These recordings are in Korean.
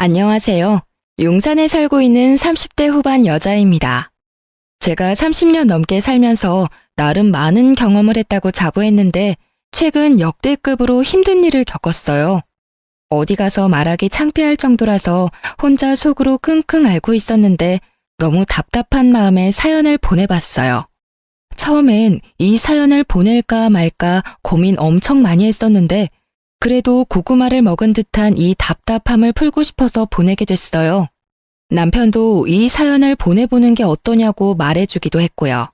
안녕하세요. 용산에 살고 있는 30대 후반 여자입니다. 제가 30년 넘게 살면서 나름 많은 경험을 했다고 자부했는데 최근 역대급으로 힘든 일을 겪었어요. 어디 가서 말하기 창피할 정도라서 혼자 속으로 끙끙 앓고 있었는데 너무 답답한 마음에 사연을 보내봤어요. 처음엔 이 사연을 보낼까 말까 고민 엄청 많이 했었는데 그래도 고구마를 먹은 듯한 이 답답함을 풀고 싶어서 보내게 됐어요. 남편도 이 사연을 보내보는 게 어떠냐고 말해주기도 했고요.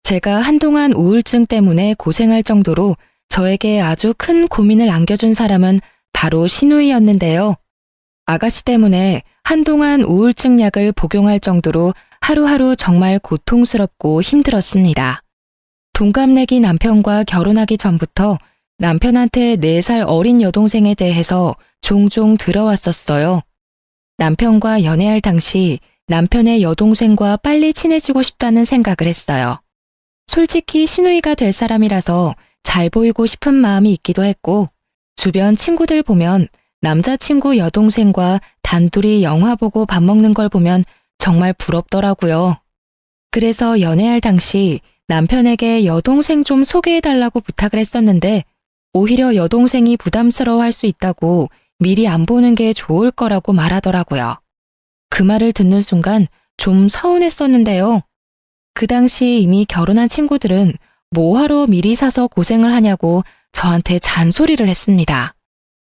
제가 한동안 우울증 때문에 고생할 정도로 저에게 아주 큰 고민을 안겨준 사람은 바로 시누이였는데요. 아가씨 때문에 한동안 우울증 약을 복용할 정도로 하루하루 정말 고통스럽고 힘들었습니다. 동갑내기 남편과 결혼하기 전부터 남편한테 4살 어린 여동생에 대해서 종종 들어왔었어요. 남편과 연애할 당시 남편의 여동생과 빨리 친해지고 싶다는 생각을 했어요. 솔직히 시누이가 될 사람이라서 잘 보이고 싶은 마음이 있기도 했고 주변 친구들 보면 남자친구 여동생과 단둘이 영화 보고 밥 먹는 걸 보면 정말 부럽더라고요. 그래서 연애할 당시 남편에게 여동생 좀 소개해달라고 부탁을 했었는데 오히려 여동생이 부담스러워할 수 있다고 미리 안 보는 게 좋을 거라고 말하더라고요. 그 말을 듣는 순간 좀 서운했었는데요. 그 당시 이미 결혼한 친구들은 뭐하러 미리 사서 고생을 하냐고 저한테 잔소리를 했습니다.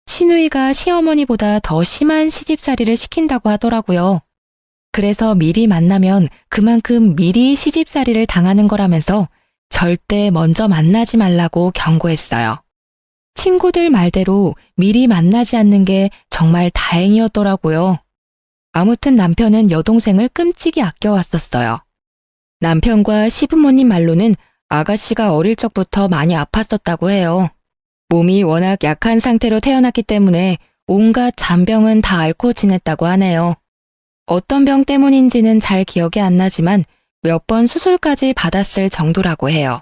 시누이가 시어머니보다 더 심한 시집살이를 시킨다고 하더라고요. 그래서 미리 만나면 그만큼 미리 시집살이를 당하는 거라면서 절대 먼저 만나지 말라고 경고했어요. 친구들 말대로 미리 만나지 않는 게 정말 다행이었더라고요. 아무튼 남편은 여동생을 끔찍이 아껴왔었어요. 남편과 시부모님 말로는 아가씨가 어릴 적부터 많이 아팠었다고 해요. 몸이 워낙 약한 상태로 태어났기 때문에 온갖 잔병은 다 앓고 지냈다고 하네요. 어떤 병 때문인지는 잘 기억이 안 나지만 몇 번 수술까지 받았을 정도라고 해요.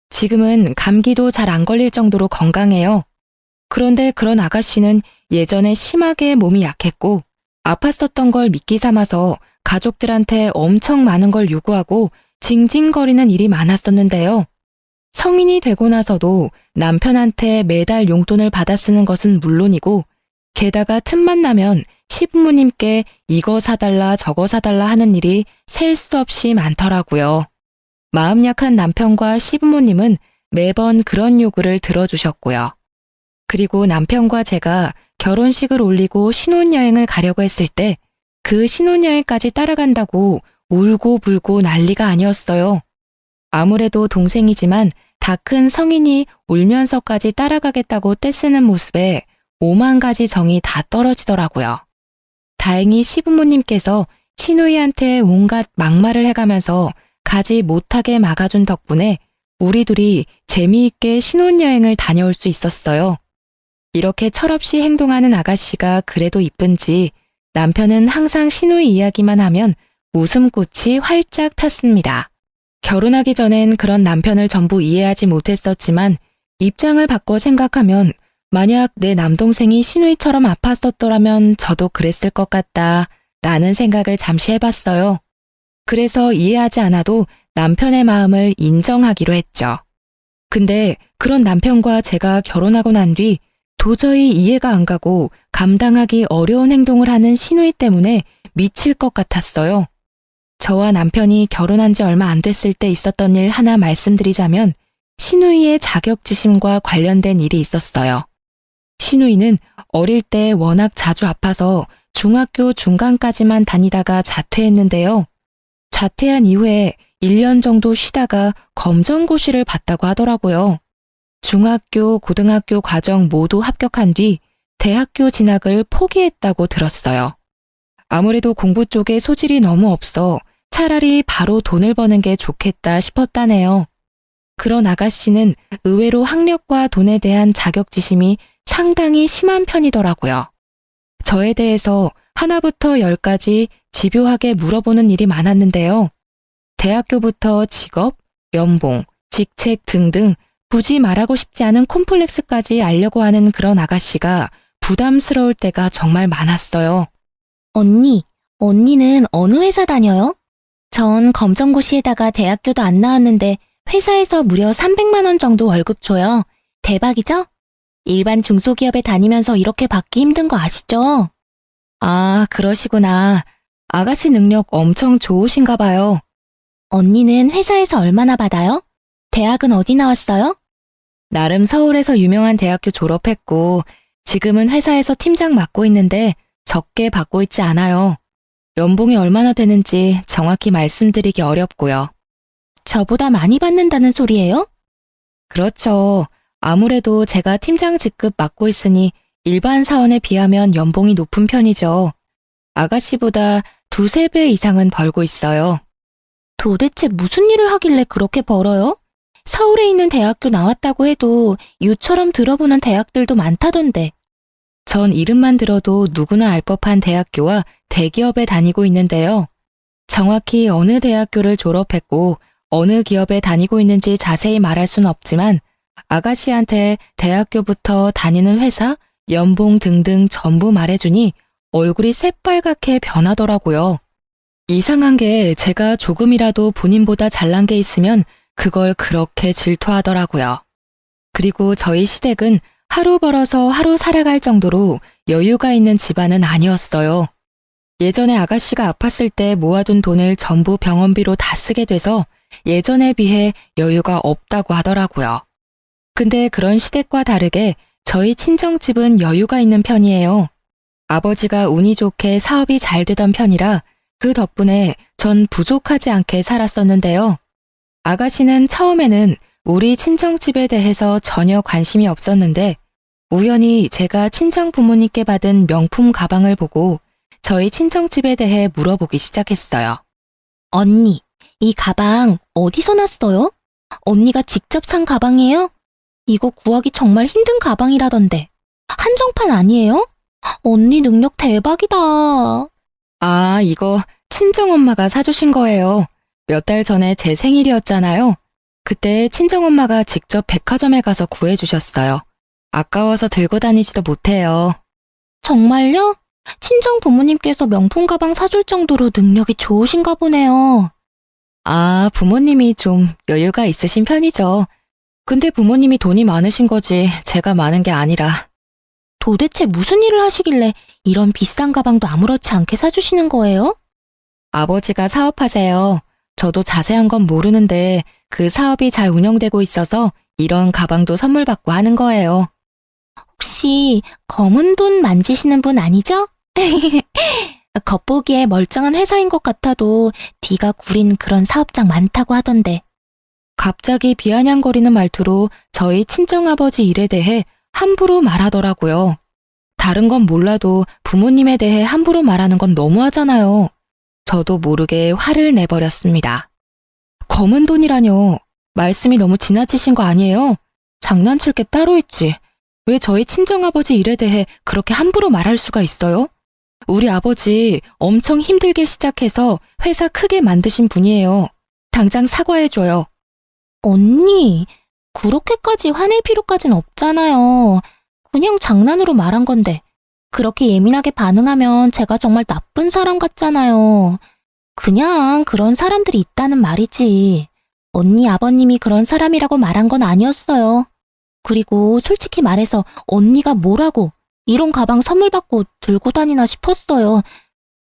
지금은 감기도 잘 안 걸릴 정도로 건강해요. 그런데 그런 아가씨는 예전에 심하게 몸이 약했고 아팠었던 걸 미끼 삼아서 가족들한테 엄청 많은 걸 요구하고 징징거리는 일이 많았었는데요. 성인이 되고 나서도 남편한테 매달 용돈을 받아 쓰는 것은 물론이고 게다가 틈만 나면 시부모님께 이거 사달라 저거 사달라 하는 일이 셀 수 없이 많더라고요. 마음 약한 남편과 시부모님은 매번 그런 요구를 들어주셨고요. 그리고 남편과 제가 결혼식을 올리고 신혼여행을 가려고 했을 때 그 신혼여행까지 따라간다고 울고 불고 난리가 아니었어요. 아무래도 동생이지만 다 큰 성인이 울면서까지 따라가겠다고 떼쓰는 모습에 오만 가지 정이 다 떨어지더라고요. 다행히 시부모님께서 시누이한테 온갖 막말을 해가면서 가지 못하게 막아준 덕분에 우리 둘이 재미있게 신혼여행을 다녀올 수 있었어요. 이렇게 철없이 행동하는 아가씨가 그래도 이쁜지 남편은 항상 시누이 이야기만 하면 웃음꽃이 활짝 폈습니다. 결혼하기 전엔 그런 남편을 전부 이해하지 못했었지만 입장을 바꿔 생각하면 만약 내 남동생이 시누이처럼 아팠었더라면 저도 그랬을 것 같다 라는 생각을 잠시 해봤어요. 그래서 이해하지 않아도 남편의 마음을 인정하기로 했죠. 근데 그런 남편과 제가 결혼하고 난 뒤 도저히 이해가 안 가고 감당하기 어려운 행동을 하는 시누이 때문에 미칠 것 같았어요. 저와 남편이 결혼한 지 얼마 안 됐을 때 있었던 일 하나 말씀드리자면 시누이의 자격지심과 관련된 일이 있었어요. 시누이는 어릴 때 워낙 자주 아파서 중학교 중간까지만 다니다가 자퇴했는데요. 자퇴한 이후에 1년 정도 쉬다가 검정고시를 봤다고 하더라고요. 중학교, 고등학교 과정 모두 합격한 뒤 대학교 진학을 포기했다고 들었어요. 아무래도 공부 쪽에 소질이 너무 없어 차라리 바로 돈을 버는 게 좋겠다 싶었다네요. 그런 아가씨는 의외로 학력과 돈에 대한 자격지심이 상당히 심한 편이더라고요. 저에 대해서 하나부터 10까지 집요하게 물어보는 일이 많았는데요. 대학교부터 직업, 연봉, 직책 등등 굳이 말하고 싶지 않은 콤플렉스까지 알려고 하는 그런 아가씨가 부담스러울 때가 정말 많았어요. 언니는 어느 회사 다녀요? 전 검정고시에다가 대학교도 안 나왔는데 회사에서 무려 300만 원 정도 월급 줘요. 대박이죠? 일반 중소기업에 다니면서 이렇게 받기 힘든 거 아시죠? 아, 그러시구나. 아가씨 능력 엄청 좋으신가 봐요. 언니는 회사에서 얼마나 받아요? 대학은 어디 나왔어요? 나름 서울에서 유명한 대학교 졸업했고, 지금은 회사에서 팀장 맡고 있는데 적게 받고 있지 않아요. 연봉이 얼마나 되는지 정확히 말씀드리기 어렵고요. 저보다 많이 받는다는 소리예요? 그렇죠. 아무래도 제가 팀장 직급 맡고 있으니 일반 사원에 비하면 연봉이 높은 편이죠. 아가씨보다 두세 배 이상은 벌고 있어요. 도대체 무슨 일을 하길래 그렇게 벌어요? 서울에 있는 대학교 나왔다고 해도 유처럼 들어보는 대학들도 많다던데. 전 이름만 들어도 누구나 알 법한 대학교와 대기업에 다니고 있는데요. 정확히 어느 대학교를 졸업했고 어느 기업에 다니고 있는지 자세히 말할 순 없지만 아가씨한테 대학교부터 다니는 회사, 연봉 등등 전부 말해주니 얼굴이 새빨갛게 변하더라고요. 이상한 게 제가 조금이라도 본인보다 잘난 게 있으면 그걸 그렇게 질투하더라고요. 그리고 저희 시댁은 하루 벌어서 하루 살아갈 정도로 여유가 있는 집안은 아니었어요. 예전에 아가씨가 아팠을 때 모아둔 돈을 전부 병원비로 다 쓰게 돼서 예전에 비해 여유가 없다고 하더라고요. 근데 그런 시댁과 다르게 저희 친정집은 여유가 있는 편이에요. 아버지가 운이 좋게 사업이 잘 되던 편이라 그 덕분에 전 부족하지 않게 살았었는데요. 아가씨는 처음에는 우리 친정집에 대해서 전혀 관심이 없었는데 우연히 제가 친정 부모님께 받은 명품 가방을 보고 저희 친정집에 대해 물어보기 시작했어요. 언니, 이 가방 어디서 났어요? 언니가 직접 산 가방이에요? 이거 구하기 정말 힘든 가방이라던데. 한정판 아니에요? 언니 능력 대박이다. 아, 이거 친정엄마가 사주신 거예요. 몇 달 전에 제 생일이었잖아요. 그때 친정엄마가 직접 백화점에 가서 구해주셨어요. 아까워서 들고 다니지도 못해요. 정말요? 친정 부모님께서 명품 가방 사줄 정도로 능력이 좋으신가 보네요. 아, 부모님이 좀 여유가 있으신 편이죠. 근데 부모님이 돈이 많으신 거지 제가 많은 게 아니라. 도대체 무슨 일을 하시길래 이런 비싼 가방도 아무렇지 않게 사주시는 거예요? 아버지가 사업하세요. 저도 자세한 건 모르는데 그 사업이 잘 운영되고 있어서 이런 가방도 선물 받고 하는 거예요. 혹시 검은 돈 만지시는 분 아니죠? 겉보기에 멀쩡한 회사인 것 같아도 뒤가 구린 그런 사업장 많다고 하던데. 갑자기 비아냥거리는 말투로 저희 친정아버지 일에 대해 함부로 말하더라고요. 다른 건 몰라도 부모님에 대해 함부로 말하는 건 너무하잖아요. 저도 모르게 화를 내버렸습니다. 검은 돈이라뇨. 말씀이 너무 지나치신 거 아니에요? 장난칠 게 따로 있지. 왜 저희 친정아버지 일에 대해 그렇게 함부로 말할 수가 있어요? 우리 아버지 엄청 힘들게 시작해서 회사 크게 만드신 분이에요. 당장 사과해줘요. 언니, 그렇게까지 화낼 필요까진 없잖아요. 그냥 장난으로 말한 건데. 그렇게 예민하게 반응하면 제가 정말 나쁜 사람 같잖아요. 그냥 그런 사람들이 있다는 말이지. 언니 아버님이 그런 사람이라고 말한 건 아니었어요. 그리고 솔직히 말해서 언니가 뭐라고 이런 가방 선물 받고 들고 다니나 싶었어요.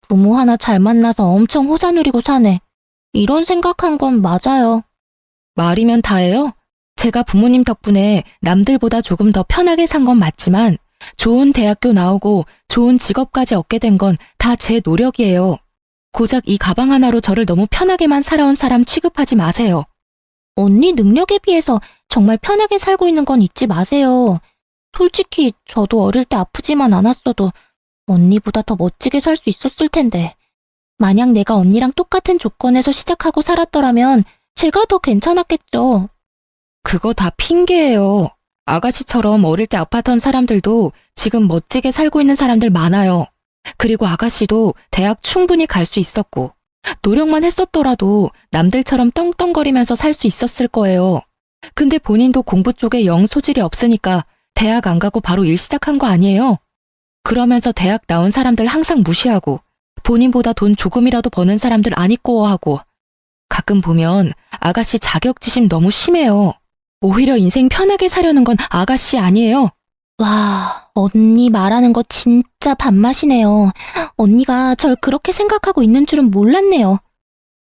부모 하나 잘 만나서 엄청 호사 누리고 사네. 이런 생각한 건 맞아요. 말이면 다예요. 제가 부모님 덕분에 남들보다 조금 더 편하게 산 건 맞지만 좋은 대학교 나오고 좋은 직업까지 얻게 된 건 다 제 노력이에요. 고작 이 가방 하나로 저를 너무 편하게만 살아온 사람 취급하지 마세요. 언니 능력에 비해서 정말 편하게 살고 있는 건 잊지 마세요. 솔직히 저도 어릴 때 아프지만 않았어도 언니보다 더 멋지게 살 수 있었을 텐데. 만약 내가 언니랑 똑같은 조건에서 시작하고 살았더라면 제가 더 괜찮았겠죠. 그거 다 핑계예요. 아가씨처럼 어릴 때 아팠던 사람들도 지금 멋지게 살고 있는 사람들 많아요. 그리고 아가씨도 대학 충분히 갈 수 있었고 노력만 했었더라도 남들처럼 떵떵거리면서 살 수 있었을 거예요. 근데 본인도 공부 쪽에 영 소질이 없으니까 대학 안 가고 바로 일 시작한 거 아니에요? 그러면서 대학 나온 사람들 항상 무시하고 본인보다 돈 조금이라도 버는 사람들 안 이꼬워하고 가끔 보면 아가씨 자격지심 너무 심해요. 오히려 인생 편하게 사려는 건 아가씨 아니에요. 와, 언니 말하는 거 진짜 밥맛이네요. 언니가 절 그렇게 생각하고 있는 줄은 몰랐네요.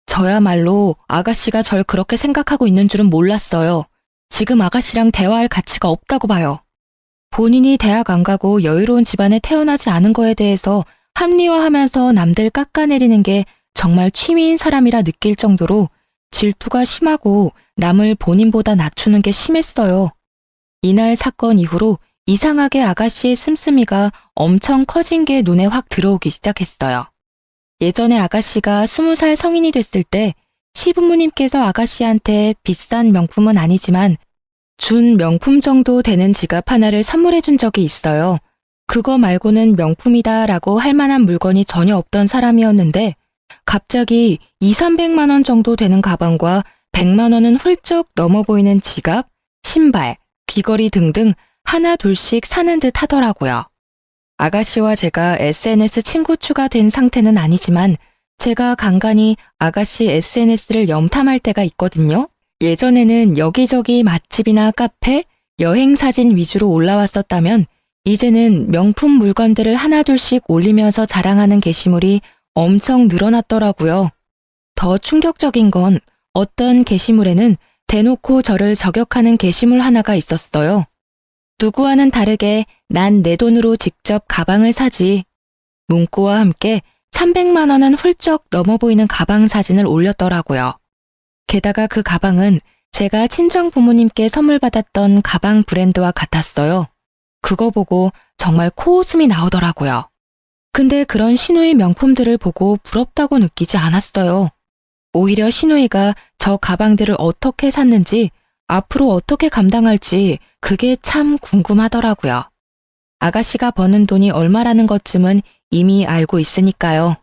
저야말로 아가씨가 절 그렇게 생각하고 있는 줄은 몰랐어요. 지금 아가씨랑 대화할 가치가 없다고 봐요. 본인이 대학 안 가고 여유로운 집안에 태어나지 않은 거에 대해서 합리화하면서 남들 깎아내리는 게 정말 취미인 사람이라 느낄 정도로 질투가 심하고 남을 본인보다 낮추는 게 심했어요. 이날 사건 이후로 이상하게 아가씨의 씀씀이가 엄청 커진 게 눈에 확 들어오기 시작했어요. 예전에 아가씨가 20살 성인이 됐을 때 시부모님께서 아가씨한테 비싼 명품은 아니지만 준 명품 정도 되는 지갑 하나를 선물해 준 적이 있어요. 그거 말고는 명품이다라고 할 만한 물건이 전혀 없던 사람이었는데 갑자기 2, 300만 원 정도 되는 가방과 100만 원은 훌쩍 넘어 보이는 지갑, 신발, 귀걸이 등등 하나 둘씩 사는 듯 하더라고요. 아가씨와 제가 SNS 친구 추가된 상태는 아니지만 제가 간간히 아가씨 SNS를 염탐할 때가 있거든요. 예전에는 여기저기 맛집이나 카페, 여행 사진 위주로 올라왔었다면 이제는 명품 물건들을 하나둘씩 올리면서 자랑하는 게시물이 엄청 늘어났더라고요. 더 충격적인 건 어떤 게시물에는 대놓고 저를 저격하는 게시물 하나가 있었어요. 누구와는 다르게 난 내 돈으로 직접 가방을 사지. 문구와 함께 300만 원은 훌쩍 넘어 보이는 가방 사진을 올렸더라고요. 게다가 그 가방은 제가 친정 부모님께 선물 받았던 가방 브랜드와 같았어요. 그거 보고 정말 코웃음이 나오더라고요. 근데 그런 신우의 명품들을 보고 부럽다고 느끼지 않았어요. 오히려 신우이가 저 가방들을 어떻게 샀는지 앞으로 어떻게 감당할지 그게 참 궁금하더라고요. 아가씨가 버는 돈이 얼마라는 것쯤은 이미 알고 있으니까요.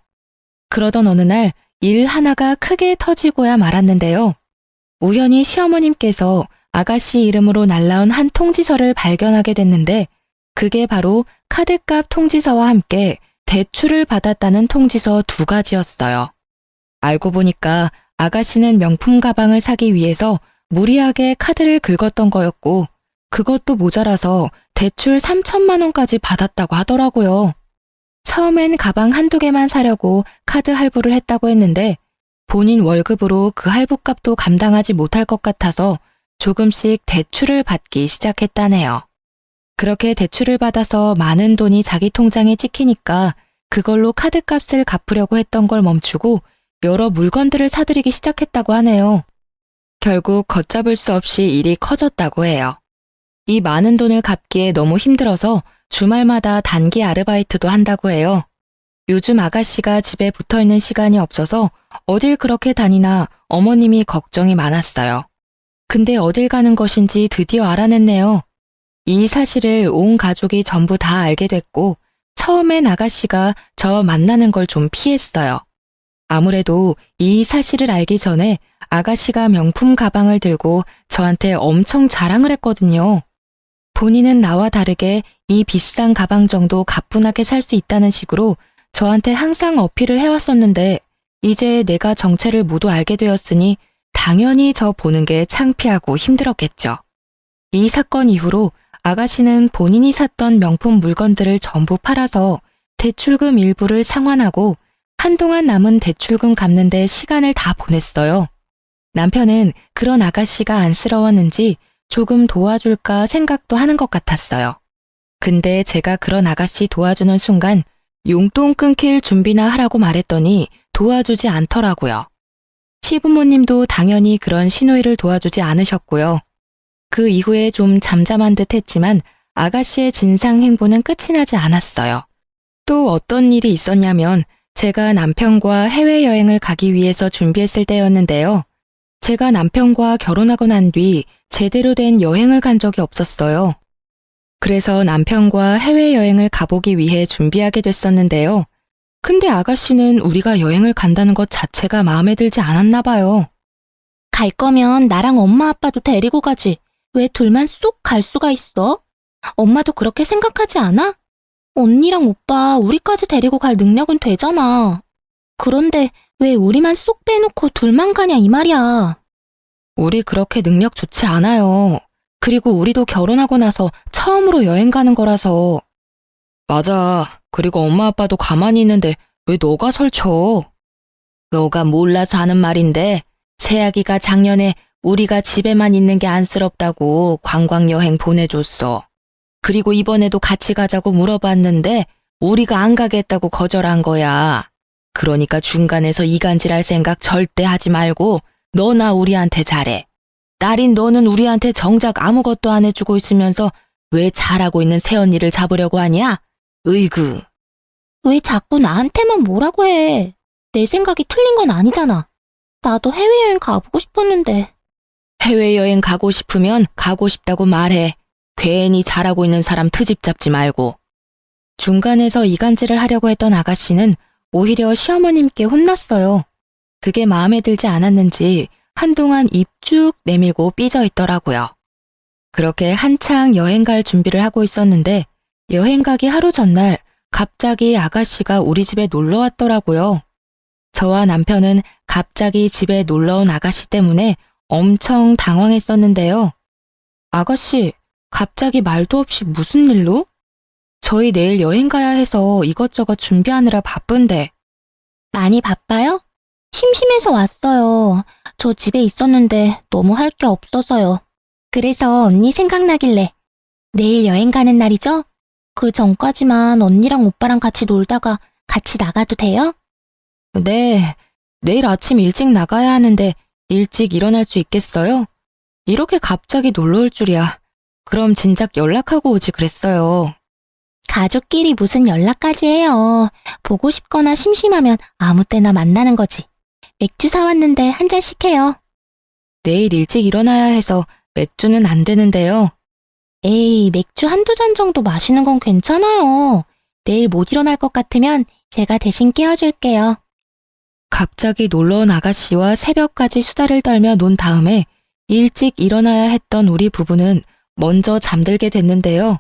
그러던 어느 날 일 하나가 크게 터지고야 말았는데요. 우연히 시어머님께서 아가씨 이름으로 날라온 한 통지서를 발견하게 됐는데 그게 바로 카드값 통지서와 함께 대출을 받았다는 통지서 2가지였어요. 알고 보니까 아가씨는 명품 가방을 사기 위해서 무리하게 카드를 긁었던 거였고 그것도 모자라서 대출 3천만 원까지 받았다고 하더라고요. 처음엔 가방 한두 개만 사려고 카드 할부를 했다고 했는데 본인 월급으로 그 할부값도 감당하지 못할 것 같아서 조금씩 대출을 받기 시작했다네요. 그렇게 대출을 받아서 많은 돈이 자기 통장에 찍히니까 그걸로 카드값을 갚으려고 했던 걸 멈추고 여러 물건들을 사들이기 시작했다고 하네요. 결국 걷잡을 수 없이 일이 커졌다고 해요. 이 많은 돈을 갚기에 너무 힘들어서 주말마다 단기 아르바이트도 한다고 해요. 요즘 아가씨가 집에 붙어있는 시간이 없어서 어딜 그렇게 다니나 어머님이 걱정이 많았어요. 근데 어딜 가는 것인지 드디어 알아냈네요. 이 사실을 온 가족이 전부 다 알게 됐고 처음엔 아가씨가 저 만나는 걸 좀 피했어요. 아무래도 이 사실을 알기 전에 아가씨가 명품 가방을 들고 저한테 엄청 자랑을 했거든요. 본인은 나와 다르게 이 비싼 가방 정도 가뿐하게 살 수 있다는 식으로 저한테 항상 어필을 해왔었는데 이제 내가 정체를 모두 알게 되었으니 당연히 저 보는 게 창피하고 힘들었겠죠. 이 사건 이후로 아가씨는 본인이 샀던 명품 물건들을 전부 팔아서 대출금 일부를 상환하고 한동안 남은 대출금 갚는 데 시간을 다 보냈어요. 남편은 그런 아가씨가 안쓰러웠는지 조금 도와줄까 생각도 하는 것 같았어요. 근데 제가 그런 아가씨 도와주는 순간 용돈 끊길 준비나 하라고 말했더니 도와주지 않더라고요. 시부모님도 당연히 그런 시누이를 도와주지 않으셨고요. 그 이후에 좀 잠잠한 듯 했지만 아가씨의 진상 행보는 끝이 나지 않았어요. 또 어떤 일이 있었냐면 제가 남편과 해외여행을 가기 위해서 준비했을 때였는데요. 제가 남편과 결혼하고 난 뒤 제대로 된 여행을 간 적이 없었어요. 그래서 남편과 해외여행을 가보기 위해 준비하게 됐었는데요. 근데 아가씨는 우리가 여행을 간다는 것 자체가 마음에 들지 않았나 봐요. 갈 거면 나랑 엄마 아빠도 데리고 가지. 왜 둘만 쏙 갈 수가 있어? 엄마도 그렇게 생각하지 않아? 언니랑 오빠 우리까지 데리고 갈 능력은 되잖아. 그런데 왜 우리만 쏙 빼놓고 둘만 가냐 이 말이야. 우리 그렇게 능력 좋지 않아요. 그리고 우리도 결혼하고 나서 처음으로 여행 가는 거라서. 맞아. 그리고 엄마 아빠도 가만히 있는데 왜 너가 설쳐? 너가 몰라서 하는 말인데 새아기가 작년에 우리가 집에만 있는 게 안쓰럽다고 관광여행 보내줬어. 그리고 이번에도 같이 가자고 물어봤는데 우리가 안 가겠다고 거절한 거야. 그러니까 중간에서 이간질할 생각 절대 하지 말고 너나 우리한테 잘해. 딸인 너는 우리한테 정작 아무것도 안 해주고 있으면서 왜 잘하고 있는 새언니를 잡으려고 하냐? 으이구. 왜 자꾸 나한테만 뭐라고 해. 내 생각이 틀린 건 아니잖아. 나도 해외여행 가보고 싶었는데. 해외여행 가고 싶으면 가고 싶다고 말해. 괜히 잘하고 있는 사람 트집 잡지 말고. 중간에서 이간질을 하려고 했던 아가씨는 오히려 시어머님께 혼났어요. 그게 마음에 들지 않았는지 한동안 입 쭉 내밀고 삐져 있더라고요. 그렇게 한창 여행 갈 준비를 하고 있었는데 여행 가기 하루 전날 갑자기 아가씨가 우리 집에 놀러 왔더라고요. 저와 남편은 갑자기 집에 놀러 온 아가씨 때문에 엄청 당황했었는데요. 아가씨, 갑자기 말도 없이 무슨 일로? 저희 내일 여행 가야 해서 이것저것 준비하느라 바쁜데. 많이 바빠요? 심심해서 왔어요. 저 집에 있었는데 너무 할 게 없어서요. 그래서 언니 생각나길래. 내일 여행 가는 날이죠? 그 전까지만 언니랑 오빠랑 같이 놀다가 같이 나가도 돼요? 네, 내일 아침 일찍 나가야 하는데 일찍 일어날 수 있겠어요? 이렇게 갑자기 놀러 올 줄이야. 그럼 진작 연락하고 오지 그랬어요. 가족끼리 무슨 연락까지 해요. 보고 싶거나 심심하면 아무 때나 만나는 거지. 맥주 사왔는데 한 잔씩 해요. 내일 일찍 일어나야 해서 맥주는 안 되는데요. 에이, 맥주 한두 잔 정도 마시는 건 괜찮아요. 내일 못 일어날 것 같으면 제가 대신 깨워줄게요. 갑자기 놀러 온 아가씨와 새벽까지 수다를 떨며 논 다음에 일찍 일어나야 했던 우리 부부는 먼저 잠들게 됐는데요.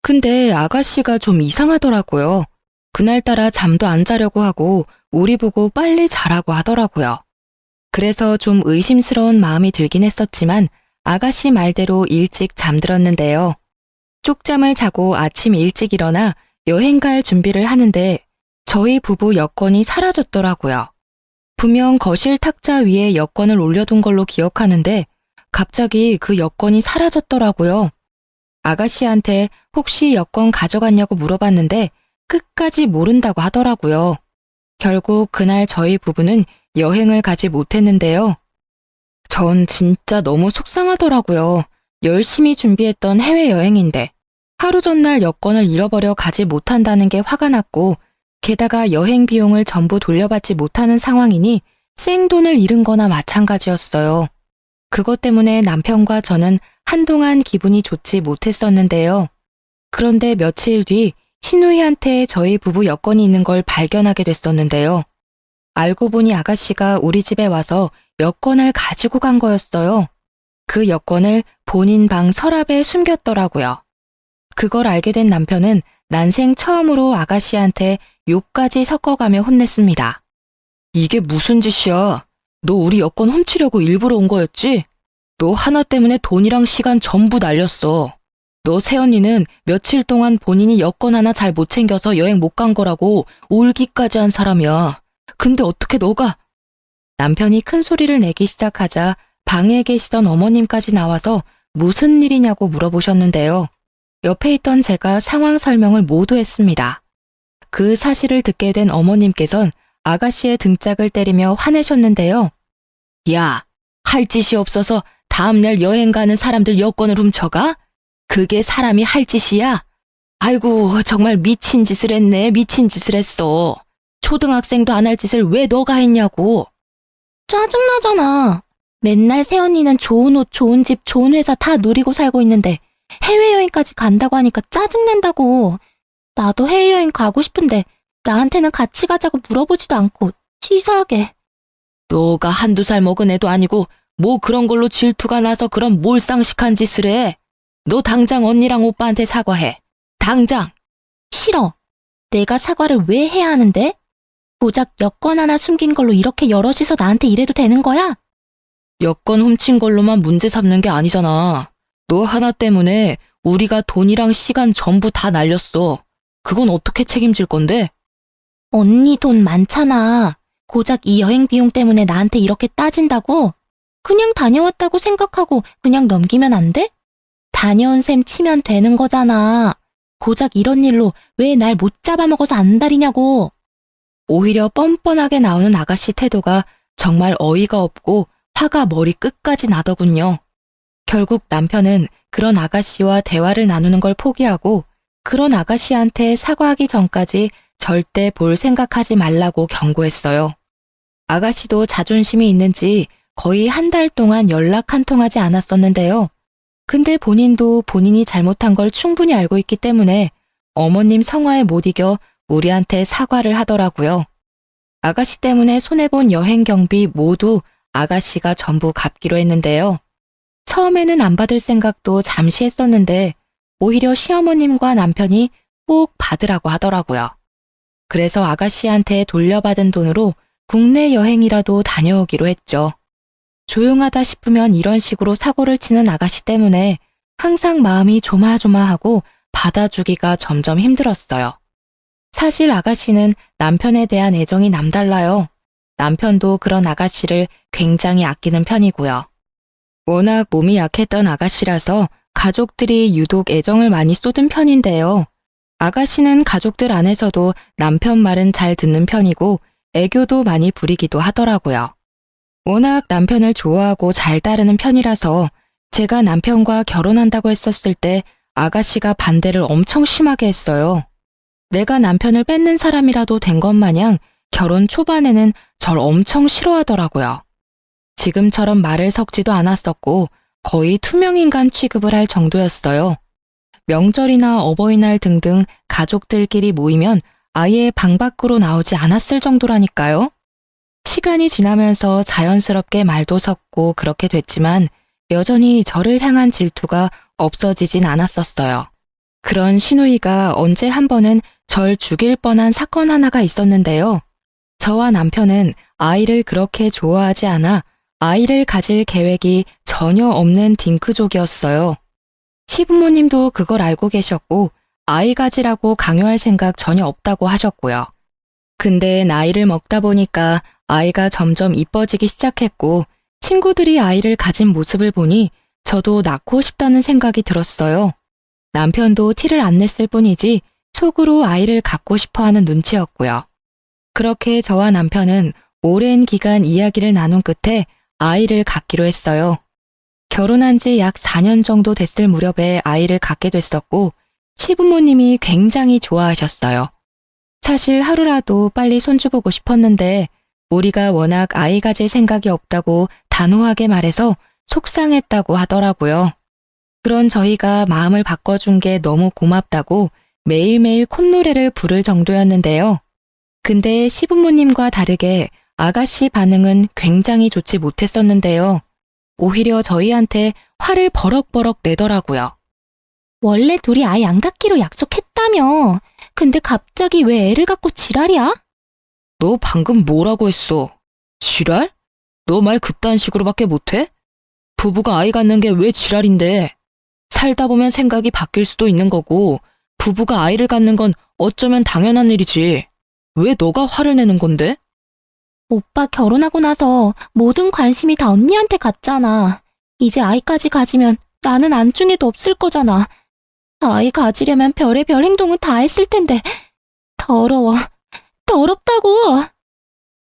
근데 아가씨가 좀 이상하더라고요. 그날따라 잠도 안 자려고 하고 우리 보고 빨리 자라고 하더라고요. 그래서 좀 의심스러운 마음이 들긴 했었지만 아가씨 말대로 일찍 잠들었는데요. 쪽잠을 자고 아침 일찍 일어나 여행 갈 준비를 하는데 저희 부부 여권이 사라졌더라고요. 분명 거실 탁자 위에 여권을 올려둔 걸로 기억하는데 갑자기 그 여권이 사라졌더라고요. 아가씨한테 혹시 여권 가져갔냐고 물어봤는데 끝까지 모른다고 하더라고요. 결국 그날 저희 부부는 여행을 가지 못했는데요. 전 진짜 너무 속상하더라고요. 열심히 준비했던 해외여행인데 하루 전날 여권을 잃어버려 가지 못한다는 게 화가 났고 게다가 여행 비용을 전부 돌려받지 못하는 상황이니 생돈을 잃은 거나 마찬가지였어요. 그것 때문에 남편과 저는 한동안 기분이 좋지 못했었는데요. 그런데 며칠 뒤 신우이한테 저희 부부 여권이 있는 걸 발견하게 됐었는데요. 알고 보니 아가씨가 우리 집에 와서 여권을 가지고 간 거였어요. 그 여권을 본인 방 서랍에 숨겼더라고요. 그걸 알게 된 남편은 난생 처음으로 아가씨한테 욕까지 섞어가며 혼냈습니다. 이게 무슨 짓이야? 너 우리 여권 훔치려고 일부러 온 거였지? 너 하나 때문에 돈이랑 시간 전부 날렸어. 너 새언니는 며칠 동안 본인이 여권 하나 잘 못 챙겨서 여행 못 간 거라고 울기까지 한 사람이야. 근데 어떻게 너가... 남편이 큰 소리를 내기 시작하자 방에 계시던 어머님까지 나와서 무슨 일이냐고 물어보셨는데요. 옆에 있던 제가 상황 설명을 모두 했습니다. 그 사실을 듣게 된 어머님께선 아가씨의 등짝을 때리며 화내셨는데요. 야, 할 짓이 없어서 다음날 여행 가는 사람들 여권을 훔쳐가? 그게 사람이 할 짓이야? 아이고, 정말 미친 짓을 했네, 미친 짓을 했어. 초등학생도 안 할 짓을 왜 너가 했냐고. 짜증나잖아. 맨날 새언니는 좋은 옷, 좋은 집, 좋은 회사 다 누리고 살고 있는데 해외여행까지 간다고 하니까 짜증난다고. 나도 해외여행 가고 싶은데 나한테는 같이 가자고 물어보지도 않고 치사하게. 너가 한두 살 먹은 애도 아니고 뭐 그런 걸로 질투가 나서 그런 몰상식한 짓을 해. 너 당장 언니랑 오빠한테 사과해. 당장. 싫어. 내가 사과를 왜 해야 하는데? 고작 여권 하나 숨긴 걸로 이렇게 여럿이서 나한테 이래도 되는 거야? 여권 훔친 걸로만 문제 삼는 게 아니잖아. 너 하나 때문에 우리가 돈이랑 시간 전부 다 날렸어. 그건 어떻게 책임질 건데? 언니 돈 많잖아. 고작 이 여행 비용 때문에 나한테 이렇게 따진다고? 그냥 다녀왔다고 생각하고 그냥 넘기면 안 돼? 다녀온 셈 치면 되는 거잖아. 고작 이런 일로 왜 날 못 잡아먹어서 안달이냐고. 오히려 뻔뻔하게 나오는 아가씨 태도가 정말 어이가 없고 화가 머리 끝까지 나더군요. 결국 남편은 그런 아가씨와 대화를 나누는 걸 포기하고 그런 아가씨한테 사과하기 전까지 절대 볼 생각하지 말라고 경고했어요. 아가씨도 자존심이 있는지 거의 한 달 동안 연락 한 통하지 않았었는데요. 근데 본인도 본인이 잘못한 걸 충분히 알고 있기 때문에 어머님 성화에 못 이겨 우리한테 사과를 하더라고요. 아가씨 때문에 손해본 여행 경비 모두 아가씨가 전부 갚기로 했는데요. 처음에는 안 받을 생각도 잠시 했었는데 오히려 시어머님과 남편이 꼭 받으라고 하더라고요. 그래서 아가씨한테 돌려받은 돈으로 국내 여행이라도 다녀오기로 했죠. 조용하다 싶으면 이런 식으로 사고를 치는 아가씨 때문에 항상 마음이 조마조마하고 받아주기가 점점 힘들었어요. 사실 아가씨는 남편에 대한 애정이 남달라요. 남편도 그런 아가씨를 굉장히 아끼는 편이고요. 워낙 몸이 약했던 아가씨라서 가족들이 유독 애정을 많이 쏟은 편인데요. 아가씨는 가족들 안에서도 남편 말은 잘 듣는 편이고 애교도 많이 부리기도 하더라고요. 워낙 남편을 좋아하고 잘 따르는 편이라서 제가 남편과 결혼한다고 했었을 때 아가씨가 반대를 엄청 심하게 했어요. 내가 남편을 뺏는 사람이라도 된 것 마냥 결혼 초반에는 절 엄청 싫어하더라고요. 지금처럼 말을 섞지도 않았었고 거의 투명인간 취급을 할 정도였어요. 명절이나 어버이날 등등 가족들끼리 모이면 아예 방 밖으로 나오지 않았을 정도라니까요. 시간이 지나면서 자연스럽게 말도 섞고 그렇게 됐지만 여전히 저를 향한 질투가 없어지진 않았었어요. 그런 시누이가 언제 한 번은 절 죽일 뻔한 사건 하나가 있었는데요. 저와 남편은 아이를 그렇게 좋아하지 않아 아이를 가질 계획이 전혀 없는 딩크족이었어요. 시부모님도 그걸 알고 계셨고 아이 가지라고 강요할 생각 전혀 없다고 하셨고요. 근데 나이를 먹다 보니까 아이가 점점 이뻐지기 시작했고 친구들이 아이를 가진 모습을 보니 저도 낳고 싶다는 생각이 들었어요. 남편도 티를 안 냈을 뿐이지 속으로 아이를 갖고 싶어하는 눈치였고요. 그렇게 저와 남편은 오랜 기간 이야기를 나눈 끝에 아이를 갖기로 했어요. 결혼한 지 약 4년 정도 됐을 무렵에 아이를 갖게 됐었고 시부모님이 굉장히 좋아하셨어요. 사실 하루라도 빨리 손주 보고 싶었는데 우리가 워낙 아이 가질 생각이 없다고 단호하게 말해서 속상했다고 하더라고요. 그런 저희가 마음을 바꿔준 게 너무 고맙다고 매일매일 콧노래를 부를 정도였는데요. 근데 시부모님과 다르게 아가씨 반응은 굉장히 좋지 못했었는데요. 오히려 저희한테 화를 버럭버럭 내더라고요. 원래 둘이 아이 안 갖기로 약속했다며. 근데 갑자기 왜 애를 갖고 지랄이야? 너 방금 뭐라고 했어? 지랄? 너 말 그딴 식으로밖에 못해? 부부가 아이 갖는 게 왜 지랄인데? 살다 보면 생각이 바뀔 수도 있는 거고 부부가 아이를 갖는 건 어쩌면 당연한 일이지. 왜 너가 화를 내는 건데? 오빠 결혼하고 나서 모든 관심이 다 언니한테 갔잖아. 이제 아이까지 가지면 나는 안중에도 없을 거잖아. 아이 가지려면 별의별 행동은 다 했을 텐데. 더러워. 더럽다고.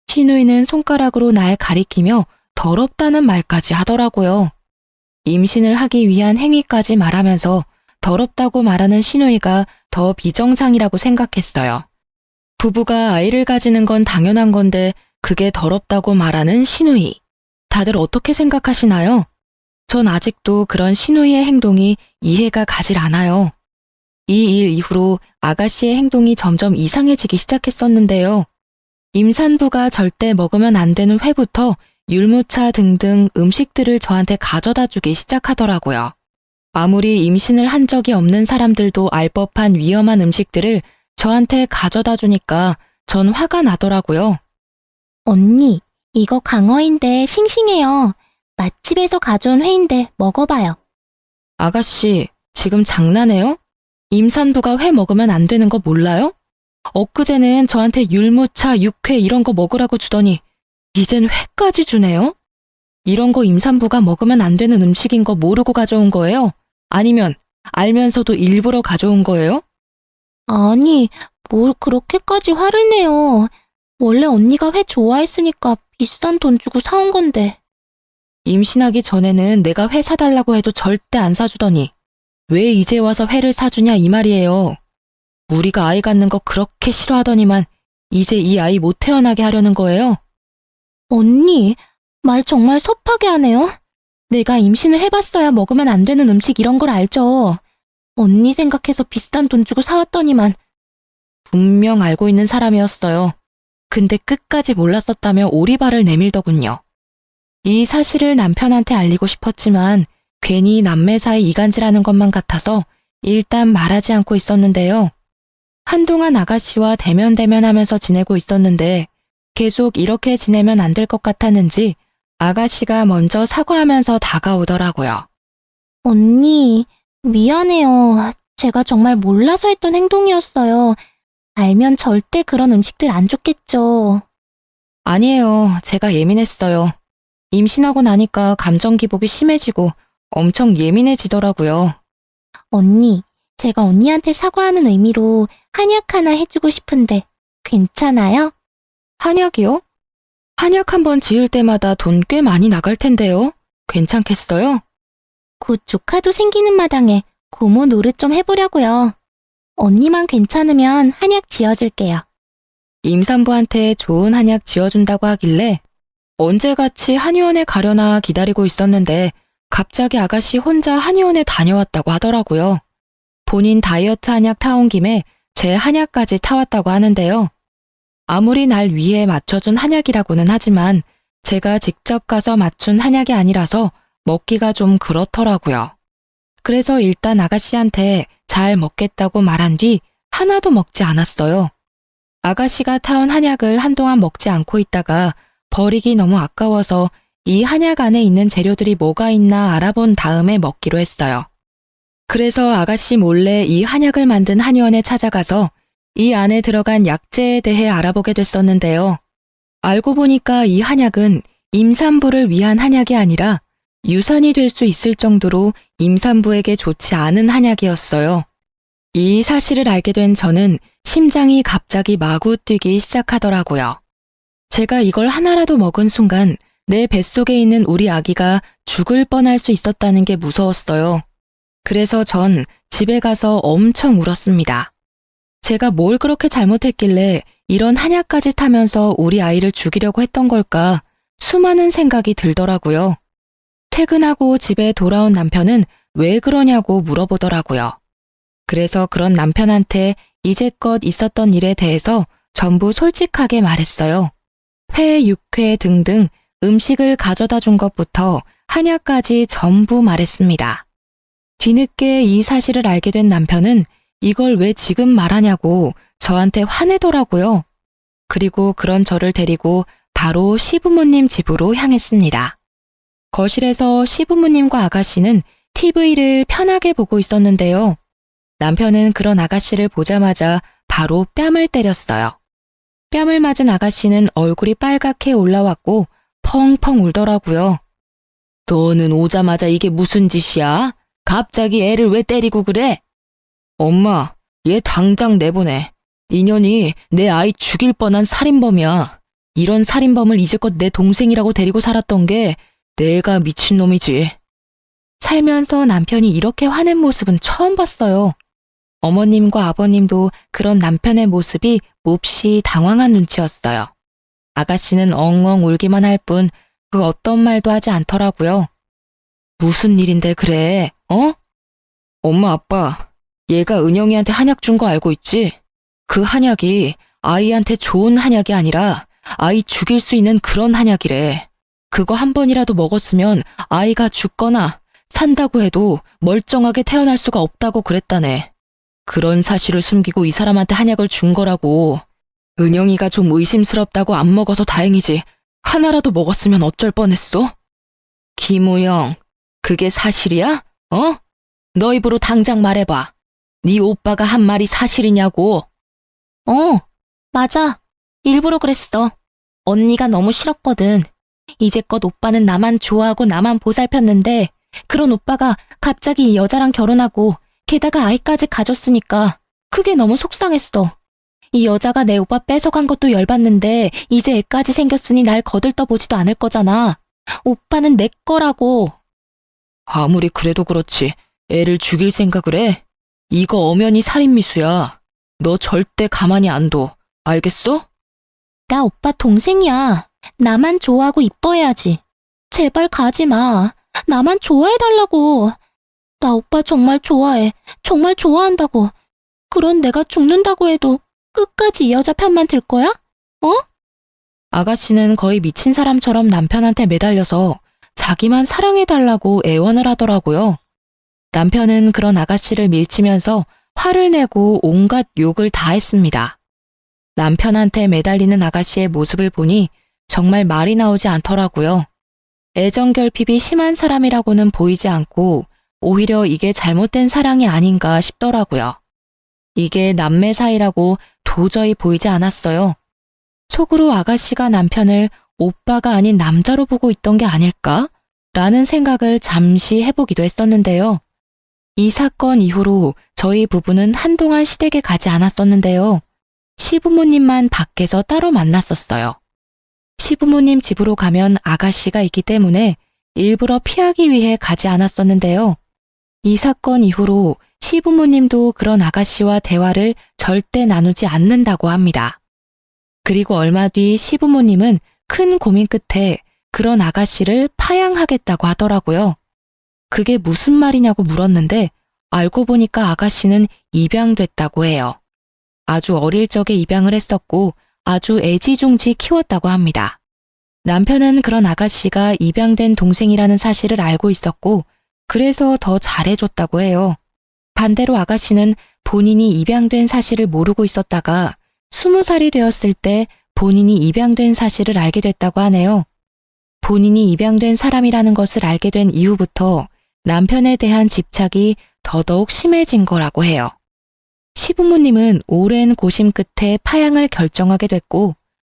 시누이는 손가락으로 날 가리키며 더럽다는 말까지 하더라고요. 임신을 하기 위한 행위까지 말하면서 더럽다고 말하는 시누이가 더 비정상이라고 생각했어요. 부부가 아이를 가지는 건 당연한 건데 그게 더럽다고 말하는 시누이. 다들 어떻게 생각하시나요? 전 아직도 그런 시누이의 행동이 이해가 가질 않아요. 이 일 이후로 아가씨의 행동이 점점 이상해지기 시작했었는데요. 임산부가 절대 먹으면 안 되는 회부터 율무차 등등 음식들을 저한테 가져다 주기 시작하더라고요. 아무리 임신을 한 적이 없는 사람들도 알 법한 위험한 음식들을 저한테 가져다 주니까 전 화가 나더라고요. 언니, 이거 강어인데 싱싱해요. 맛집에서 가져온 회인데 먹어봐요. 아가씨, 지금 장난해요? 임산부가 회 먹으면 안 되는 거 몰라요? 엊그제는 저한테 율무차, 육회 이런 거 먹으라고 주더니 이젠 회까지 주네요? 이런 거 임산부가 먹으면 안 되는 음식인 거 모르고 가져온 거예요? 아니면 알면서도 일부러 가져온 거예요? 아니, 뭘 그렇게까지 화를 내요. 원래 언니가 회 좋아했으니까 비싼 돈 주고 사온 건데. 임신하기 전에는 내가 회 사달라고 해도 절대 안 사주더니 왜 이제 와서 회를 사주냐 이 말이에요. 우리가 아이 갖는 거 그렇게 싫어하더니만 이제 이 아이 못 태어나게 하려는 거예요? 언니, 말 정말 섭하게 하네요. 내가 임신을 해봤어야 먹으면 안 되는 음식 이런 걸 알죠. 언니 생각해서 비싼 돈 주고 사왔더니만. 분명 알고 있는 사람이었어요. 근데 끝까지 몰랐었다며 오리발을 내밀더군요. 이 사실을 남편한테 알리고 싶었지만 괜히 남매 사이 이간질하는 것만 같아서 일단 말하지 않고 있었는데요. 한동안 아가씨와 대면대면하면서 지내고 있었는데 계속 이렇게 지내면 안 될 것 같았는지 아가씨가 먼저 사과하면서 다가오더라고요. 언니, 미안해요. 제가 정말 몰라서 했던 행동이었어요. 알면 절대 그런 음식들 안 줬겠죠. 아니에요. 제가 예민했어요. 임신하고 나니까 감정 기복이 심해지고 엄청 예민해지더라고요. 언니, 제가 언니한테 사과하는 의미로 한약 하나 해주고 싶은데 괜찮아요? 한약이요? 한약 한 번 지을 때마다 돈 꽤 많이 나갈 텐데요. 괜찮겠어요? 곧 조카도 생기는 마당에 고모 노릇 좀 해보려고요. 언니만 괜찮으면 한약 지어줄게요. 임산부한테 좋은 한약 지어준다고 하길래 언제같이 한의원에 가려나 기다리고 있었는데 갑자기 아가씨 혼자 한의원에 다녀왔다고 하더라고요. 본인 다이어트 한약 타온 김에 제 한약까지 타왔다고 하는데요. 아무리 날 위해 맞춰준 한약이라고는 하지만 제가 직접 가서 맞춘 한약이 아니라서 먹기가 좀 그렇더라고요. 그래서 일단 아가씨한테 잘 먹겠다고 말한 뒤 하나도 먹지 않았어요. 아가씨가 타온 한약을 한동안 먹지 않고 있다가 버리기 너무 아까워서 이 한약 안에 있는 재료들이 뭐가 있나 알아본 다음에 먹기로 했어요. 그래서 아가씨 몰래 이 한약을 만든 한의원에 찾아가서 이 안에 들어간 약재에 대해 알아보게 됐었는데요. 알고 보니까 이 한약은 임산부를 위한 한약이 아니라 유산이 될 수 있을 정도로 임산부에게 좋지 않은 한약이었어요. 이 사실을 알게 된 저는 심장이 갑자기 마구 뛰기 시작하더라고요. 제가 이걸 하나라도 먹은 순간 내 뱃속에 있는 우리 아기가 죽을 뻔할 수 있었다는 게 무서웠어요. 그래서 전 집에 가서 엄청 울었습니다. 제가 뭘 그렇게 잘못했길래 이런 한약까지 타면서 우리 아이를 죽이려고 했던 걸까 수많은 생각이 들더라고요. 퇴근하고 집에 돌아온 남편은 왜 그러냐고 물어보더라고요. 그래서 그런 남편한테 이제껏 있었던 일에 대해서 전부 솔직하게 말했어요. 회, 육회 등등 음식을 가져다 준 것부터 한약까지 전부 말했습니다. 뒤늦게 이 사실을 알게 된 남편은 이걸 왜 지금 말하냐고 저한테 화내더라고요. 그리고 그런 저를 데리고 바로 시부모님 집으로 향했습니다. 거실에서 시부모님과 아가씨는 TV를 편하게 보고 있었는데요. 남편은 그런 아가씨를 보자마자 바로 뺨을 때렸어요. 뺨을 맞은 아가씨는 얼굴이 빨갛게 올라왔고 펑펑 울더라고요. 너는 오자마자 이게 무슨 짓이야? 갑자기 애를 왜 때리고 그래? 엄마, 얘 당장 내보내. 인연이 내 아이 죽일 뻔한 살인범이야. 이런 살인범을 이제껏 내 동생이라고 데리고 살았던 게 내가 미친놈이지. 살면서 남편이 이렇게 화낸 모습은 처음 봤어요. 어머님과 아버님도 그런 남편의 모습이 몹시 당황한 눈치였어요. 아가씨는 엉엉 울기만 할 뿐 그 어떤 말도 하지 않더라고요. 무슨 일인데 그래, 어? 엄마 아빠, 얘가 은영이한테 한약 준 거 알고 있지? 그 한약이 아이한테 좋은 한약이 아니라 아이 죽일 수 있는 그런 한약이래. 그거 한 번이라도 먹었으면 아이가 죽거나 산다고 해도 멀쩡하게 태어날 수가 없다고 그랬다네. 그런 사실을 숨기고 이 사람한테 한약을 준 거라고. 은영이가 좀 의심스럽다고 안 먹어서 다행이지. 하나라도 먹었으면 어쩔 뻔했어? 김우영, 그게 사실이야? 어? 너 입으로 당장 말해봐. 네 오빠가 한 말이 사실이냐고. 맞아. 일부러 그랬어. 언니가 너무 싫었거든. 이제껏 오빠는 나만 좋아하고 나만 보살폈는데 그런 오빠가 갑자기 이 여자랑 결혼하고 게다가 아이까지 가졌으니까 그게 너무 속상했어. 이 여자가 내 오빠 뺏어간 것도 열받는데 이제 애까지 생겼으니 날 거들떠보지도 않을 거잖아. 오빠는 내 거라고. 아무리 그래도 그렇지. 애를 죽일 생각을 해? 이거 엄연히 살인미수야. 너 절대 가만히 안 둬. 알겠어? 나 오빠 동생이야. 나만 좋아하고 이뻐해야지. 제발 가지 마. 나만 좋아해달라고. 나 오빠 정말 좋아해. 정말 좋아한다고. 그런 내가 죽는다고 해도 끝까지 이 여자 편만 들 거야? 아가씨는 거의 미친 사람처럼 남편한테 매달려서 자기만 사랑해달라고 애원을 하더라고요. 남편은 그런 아가씨를 밀치면서 화를 내고 온갖 욕을 다 했습니다. 남편한테 매달리는 아가씨의 모습을 보니 정말 말이 나오지 않더라고요. 애정결핍이 심한 사람이라고는 보이지 않고 오히려 이게 잘못된 사랑이 아닌가 싶더라고요. 이게 남매 사이라고 도저히 보이지 않았어요. 속으로 아가씨가 남편을 오빠가 아닌 남자로 보고 있던 게 아닐까? 라는 생각을 잠시 해보기도 했었는데요. 이 사건 이후로 저희 부부는 한동안 시댁에 가지 않았었는데요. 시부모님만 밖에서 따로 만났었어요. 시부모님 집으로 가면 아가씨가 있기 때문에 일부러 피하기 위해 가지 않았었는데요. 이 사건 이후로 시부모님도 그런 아가씨와 대화를 절대 나누지 않는다고 합니다. 그리고 얼마 뒤 시부모님은 큰 고민 끝에 그런 아가씨를 파양하겠다고 하더라고요. 그게 무슨 말이냐고 물었는데 알고 보니까 아가씨는 입양됐다고 해요. 아주 어릴 적에 입양을 했었고 아주 애지중지 키웠다고 합니다. 남편은 그런 아가씨가 입양된 동생이라는 사실을 알고 있었고 그래서 더 잘해줬다고 해요. 반대로 아가씨는 본인이 입양된 사실을 모르고 있었다가 20살이 되었을 때 본인이 입양된 사실을 알게 됐다고 하네요. 본인이 입양된 사람이라는 것을 알게 된 이후부터 남편에 대한 집착이 더더욱 심해진 거라고 해요. 시부모님은 오랜 고심 끝에 파양을 결정하게 됐고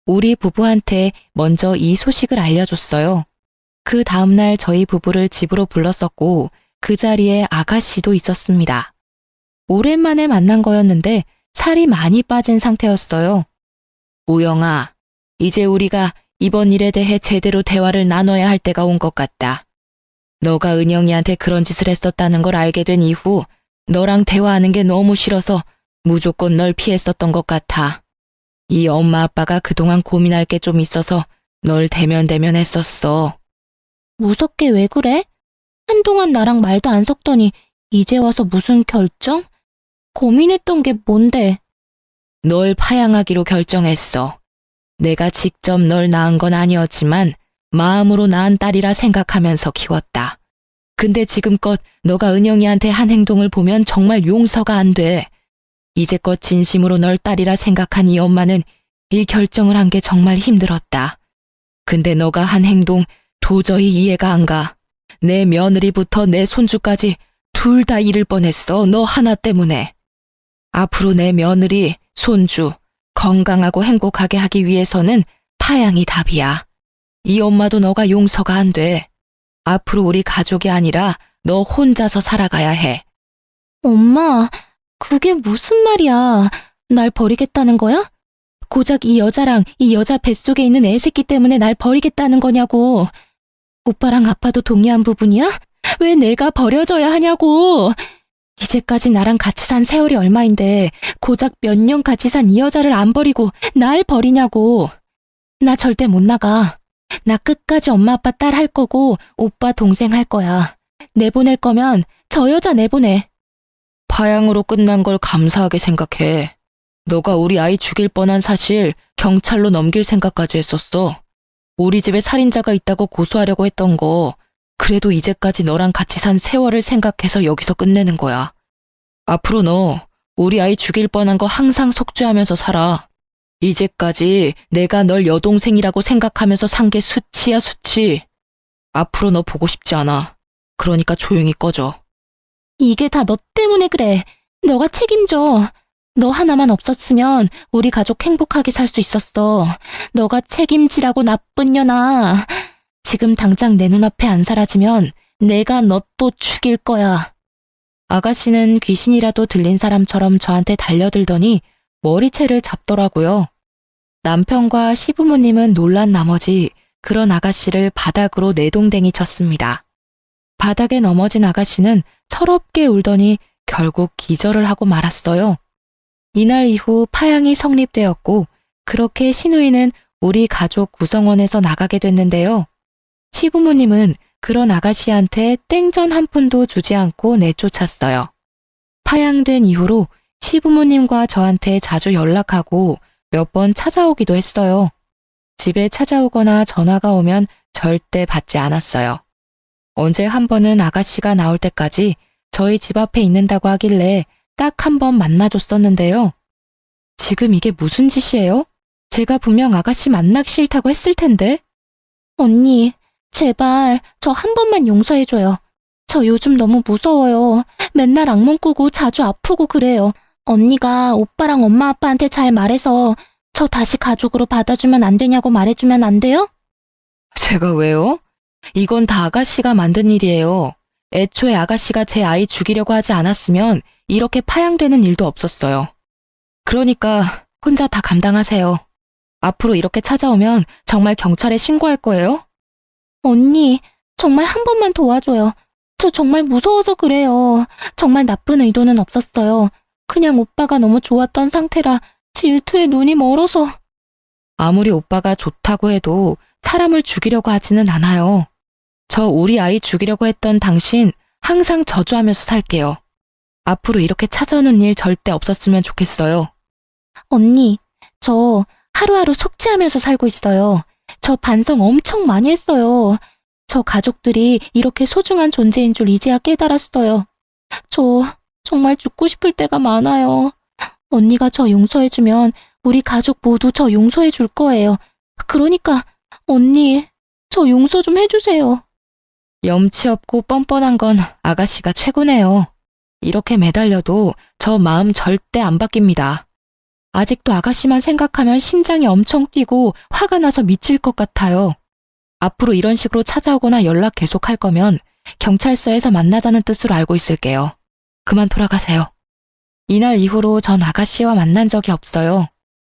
우리 부부한테 먼저 이 소식을 알려줬어요. 그 다음날 저희 부부를 집으로 불렀었고 그 자리에 아가씨도 있었습니다. 오랜만에 만난 거였는데 살이 많이 빠진 상태였어요. 우영아, 이제 우리가 이번 일에 대해 제대로 대화를 나눠야 할 때가 온 것 같다. 너가 은영이한테 그런 짓을 했었다는 걸 알게 된 이후 너랑 대화하는 게 너무 싫어서 무조건 널 피했었던 것 같아. 이 엄마 아빠가 그동안 고민할 게 좀 있어서 널 대면대면했었어. 무섭게 왜 그래? 한동안 나랑 말도 안 섞더니 이제 와서 무슨 결정? 고민했던 게 뭔데? 널 파양하기로 결정했어. 내가 직접 널 낳은 건 아니었지만 마음으로 낳은 딸이라 생각하면서 키웠다. 근데 지금껏 너가 은영이한테 한 행동을 보면 정말 용서가 안 돼. 이제껏 진심으로 널 딸이라 생각한 이 엄마는 이 결정을 한 게 정말 힘들었다. 근데 너가 한 행동 도저히 이해가 안 가. 내 며느리부터 내 손주까지 둘 다 잃을 뻔했어. 너 하나 때문에. 앞으로 내 며느리, 손주 건강하고 행복하게 하기 위해서는 파양이 답이야. 이 엄마도 너가 용서가 안 돼. 앞으로 우리 가족이 아니라 너 혼자서 살아가야 해. 엄마, 그게 무슨 말이야? 날 버리겠다는 거야? 고작 이 여자랑 이 여자 뱃속에 있는 애 새끼 때문에 날 버리겠다는 거냐고. 오빠랑 아빠도 동의한 부분이야? 왜 내가 버려져야 하냐고. 이제까지 나랑 같이 산 세월이 얼마인데 고작 몇 년 같이 산 이 여자를 안 버리고 날 버리냐고. 나 절대 못 나가. 나 끝까지 엄마 아빠 딸 할 거고 오빠 동생 할 거야. 내보낼 거면 저 여자 내보내. 파양으로 끝난 걸 감사하게 생각해. 너가 우리 아이 죽일 뻔한 사실 경찰로 넘길 생각까지 했었어. 우리 집에 살인자가 있다고 고소하려고 했던 거 그래도 이제까지 너랑 같이 산 세월을 생각해서 여기서 끝내는 거야. 앞으로 너 우리 아이 죽일 뻔한 거 항상 속죄하면서 살아. 이제까지 내가 널 여동생이라고 생각하면서 산 게 수치야, 수치. 앞으로 너 보고 싶지 않아. 그러니까 조용히 꺼져. 이게 다 너 때문에 그래. 너가 책임져. 너 하나만 없었으면 우리 가족 행복하게 살 수 있었어. 너가 책임지라고 나쁜 년아. 지금 당장 내 눈앞에 안 사라지면 내가 너 또 죽일 거야. 아가씨는 귀신이라도 들린 사람처럼 저한테 달려들더니 머리채를 잡더라고요. 남편과 시부모님은 놀란 나머지 그런 아가씨를 바닥으로 내동댕이 쳤습니다. 바닥에 넘어진 아가씨는 철없게 울더니 결국 기절을 하고 말았어요. 이날 이후 파양이 성립되었고 그렇게 신우이는 우리 가족 구성원에서 나가게 됐는데요. 시부모님은 그런 아가씨한테 땡전 한 푼도 주지 않고 내쫓았어요. 파양된 이후로 시부모님과 저한테 자주 연락하고 몇 번 찾아오기도 했어요. 집에 찾아오거나 전화가 오면 절대 받지 않았어요. 언제 한 번은 아가씨가 나올 때까지 저희 집 앞에 있는다고 하길래 딱 한 번 만나줬었는데요. 지금 이게 무슨 짓이에요? 제가 분명 아가씨 만나기 싫다고 했을 텐데. 언니, 제발 저 한 번만 용서해줘요. 저 요즘 너무 무서워요. 맨날 악몽 꾸고 자주 아프고 그래요. 언니가 오빠랑 엄마 아빠한테 잘 말해서 저 다시 가족으로 받아주면 안 되냐고 말해주면 안 돼요? 제가 왜요? 이건 다 아가씨가 만든 일이에요. 애초에 아가씨가 제 아이 죽이려고 하지 않았으면 이렇게 파양되는 일도 없었어요. 그러니까 혼자 다 감당하세요. 앞으로 이렇게 찾아오면 정말 경찰에 신고할 거예요? 언니, 정말 한 번만 도와줘요. 저 정말 무서워서 그래요. 정말 나쁜 의도는 없었어요. 그냥 오빠가 너무 좋았던 상태라 질투에 눈이 멀어서. 아무리 오빠가 좋다고 해도 사람을 죽이려고 하지는 않아요. 저 우리 아이 죽이려고 했던 당신 항상 저주하면서 살게요. 앞으로 이렇게 찾아오는 일 절대 없었으면 좋겠어요. 언니, 저 하루하루 속죄하면서 살고 있어요. 저 반성 엄청 많이 했어요. 저 가족들이 이렇게 소중한 존재인 줄 이제야 깨달았어요. 저 정말 죽고 싶을 때가 많아요. 언니가 저 용서해주면 우리 가족 모두 저 용서해 줄 거예요. 그러니까 언니, 저 용서 좀 해주세요. 염치 없고 뻔뻔한 건 아가씨가 최고네요. 이렇게 매달려도 저 마음 절대 안 바뀝니다. 아직도 아가씨만 생각하면 심장이 엄청 뛰고 화가 나서 미칠 것 같아요. 앞으로 이런 식으로 찾아오거나 연락 계속할 거면 경찰서에서 만나자는 뜻으로 알고 있을게요. 그만 돌아가세요. 이날 이후로 전 아가씨와 만난 적이 없어요.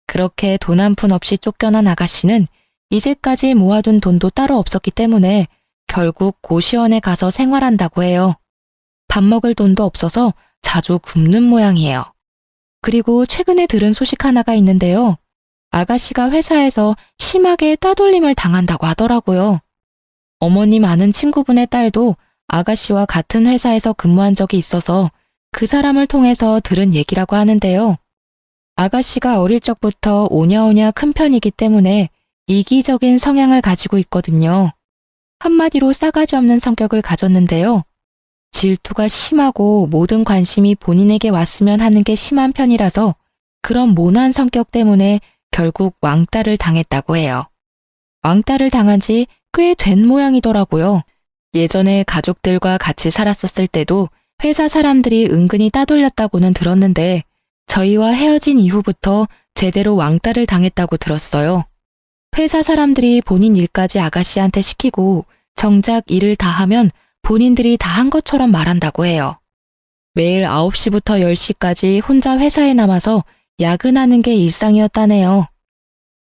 그렇게 돈 한 푼 없이 쫓겨난 아가씨는 이제까지 모아둔 돈도 따로 없었기 때문에 결국 고시원에 가서 생활한다고 해요. 밥 먹을 돈도 없어서 자주 굶는 모양이에요. 그리고 최근에 들은 소식 하나가 있는데요. 아가씨가 회사에서 심하게 따돌림을 당한다고 하더라고요. 어머님 아는 친구분의 딸도 아가씨와 같은 회사에서 근무한 적이 있어서 그 사람을 통해서 들은 얘기라고 하는데요. 아가씨가 어릴 적부터 오냐오냐 큰 편이기 때문에 이기적인 성향을 가지고 있거든요. 한마디로 싸가지 없는 성격을 가졌는데요. 질투가 심하고 모든 관심이 본인에게 왔으면 하는 게 심한 편이라서 그런 모난 성격 때문에 결국 왕따를 당했다고 해요. 왕따를 당한 지 꽤 된 모양이더라고요. 예전에 가족들과 같이 살았었을 때도 회사 사람들이 은근히 따돌렸다고는 들었는데 저희와 헤어진 이후부터 제대로 왕따를 당했다고 들었어요. 회사 사람들이 본인 일까지 아가씨한테 시키고 정작 일을 다 하면 본인들이 다 한 것처럼 말한다고 해요. 매일 9시부터 10시까지 혼자 회사에 남아서 야근하는 게 일상이었다네요.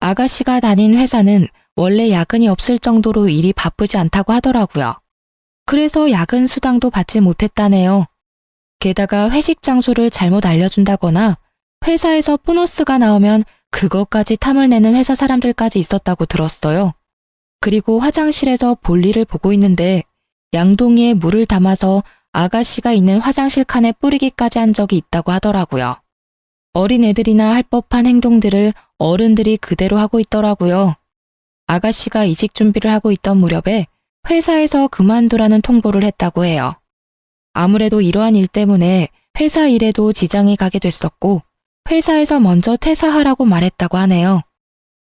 아가씨가 다닌 회사는 원래 야근이 없을 정도로 일이 바쁘지 않다고 하더라고요. 그래서 야근 수당도 받지 못했다네요. 게다가 회식 장소를 잘못 알려준다거나 회사에서 보너스가 나오면 그것까지 탐을 내는 회사 사람들까지 있었다고 들었어요. 그리고 화장실에서 볼일을 보고 있는데 양동이에 물을 담아서 아가씨가 있는 화장실 칸에 뿌리기까지 한 적이 있다고 하더라고요. 어린애들이나 할 법한 행동들을 어른들이 그대로 하고 있더라고요. 아가씨가 이직 준비를 하고 있던 무렵에 회사에서 그만두라는 통보를 했다고 해요. 아무래도 이러한 일 때문에 회사 일에도 지장이 가게 됐었고 회사에서 먼저 퇴사하라고 말했다고 하네요.